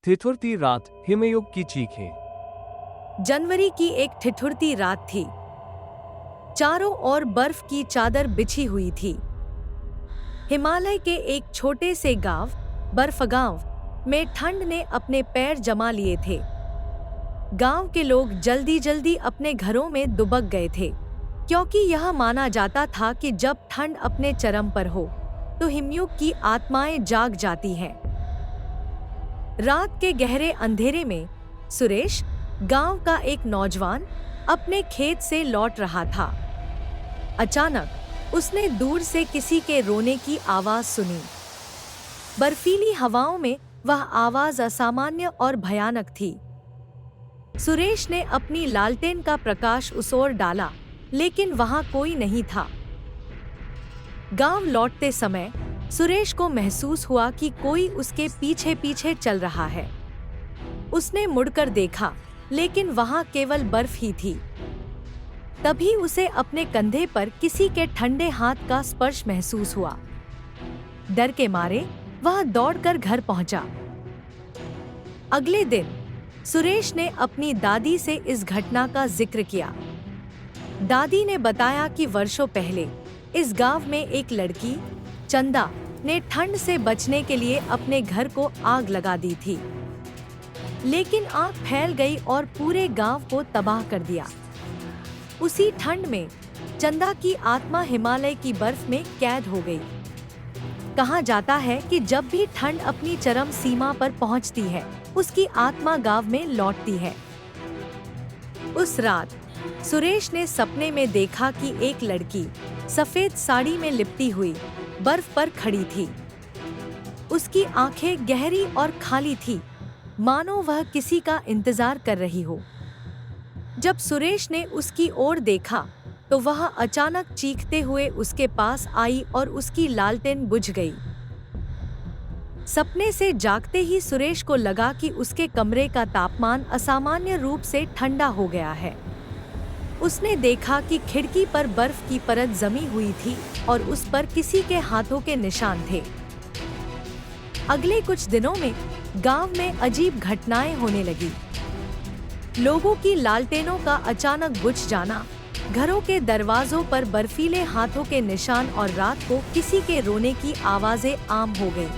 ठिठुरती रात, हिमयुग की चीखें। जनवरी की एक ठिठुरती रात थी। चारों ओर बर्फ की चादर बिछी हुई थी। हिमालय के एक छोटे से गांव, बर्फगांव में ठंड ने अपने पैर जमा लिए थे। गांव के लोग जल्दी जल्दी अपने घरों में दुबक गए थे, क्योंकि यह माना जाता था कि जब ठंड अपने चरम पर हो, तो हिमयुग की आत्माएं जाग जाती हैं। रात के गहरे अंधेरे में सुरेश, गांव का एक नौजवान, अपने खेत से लौट रहा था। अचानक उसने दूर से किसी के रोने की आवाज सुनी। बर्फीली हवाओं में वह आवाज असामान्य और भयानक थी। सुरेश ने अपनी लालटेन का प्रकाश उस ओर डाला, लेकिन वहां कोई नहीं था। गांव लौटते समय सुरेश को महसूस हुआ कि कोई उसके पीछे पीछे चल रहा है। उसने मुड़कर देखा, लेकिन वहां केवल बर्फ ही थी। तभी उसे अपने कंधे पर किसी के ठंडे हाथ का स्पर्श महसूस हुआ। डर के मारे वह दौड़कर घर पहुंचा। अगले दिन सुरेश ने अपनी दादी से इस घटना का जिक्र किया। दादी ने बताया कि वर्षों पहले इस गांव में एक लड़की, चंदा, ने ठंड से बचने के लिए अपने घर को आग लगा दी थी। लेकिन आग फैल गई और पूरे गांव को तबाह कर दिया। उसी ठंड में चंदा की आत्मा हिमालय की बर्फ में कैद हो गई। कहा जाता है कि जब भी ठंड अपनी चरम सीमा पर पहुंचती है, उसकी आत्मा गांव में लौटती है। उस रात सुरेश ने सपने में देखा कि एक लड़की सफेद साड़ी में लिपटी हुई बर्फ पर खड़ी थी। उसकी आंखें गहरी और खाली थी, मानो वह किसी का इंतजार कर रही हो। जब सुरेश ने उसकी ओर देखा, तो वह अचानक चीखते हुए उसके पास आई और उसकी लालटेन बुझ गई। सपने से जागते ही सुरेश को लगा कि उसके कमरे का तापमान असामान्य रूप से ठंडा हो गया है। उसने देखा कि खिड़की पर बर्फ की परत जमी हुई थी और उस पर किसी के हाथों के निशान थे। अगले कुछ दिनों में गांव में अजीब घटनाएं होने लगी। लोगों की लालटेनों का अचानक बुझ जाना, घरों के दरवाजों पर बर्फीले हाथों के निशान और रात को किसी के रोने की आवाजें आम हो गईं।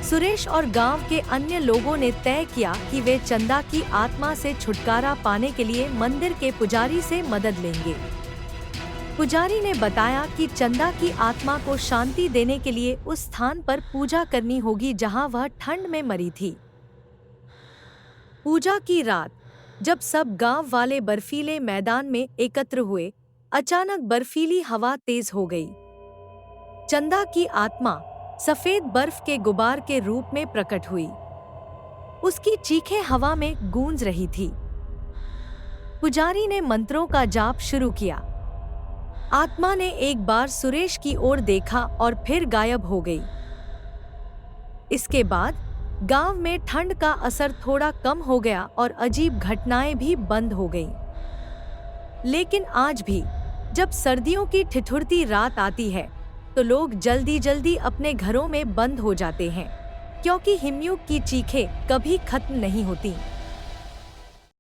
सुरेश और गांव के अन्य लोगों ने तय किया कि वे चंदा की आत्मा से छुटकारा पाने के लिए मंदिर के पुजारी से मदद लेंगे। पुजारी ने बताया कि चंदा की आत्मा को शांति देने के लिए उस स्थान पर पूजा करनी होगी जहां वह ठंड में मरी थी। पूजा की रात जब सब गांव वाले बर्फीले मैदान में एकत्र हुए, अचानक बर्फीली हवा तेज हो गई। चंदा की आत्मा सफेद बर्फ के गुबार के रूप में प्रकट हुई। उसकी चीखें हवा में गूंज रही थी। पुजारी ने मंत्रों का जाप शुरू किया। आत्मा ने एक बार सुरेश की ओर देखा और फिर गायब हो गई। इसके बाद गांव में ठंड का असर थोड़ा कम हो गया और अजीब घटनाएं भी बंद हो गईं। लेकिन आज भी जब सर्दियों की ठिठुरती रात आती है, तो लोग जल्दी जल्दी अपने घरों में बंद हो जाते हैं, क्योंकि हिमयुग की चीखें कभी खत्म नहीं होती।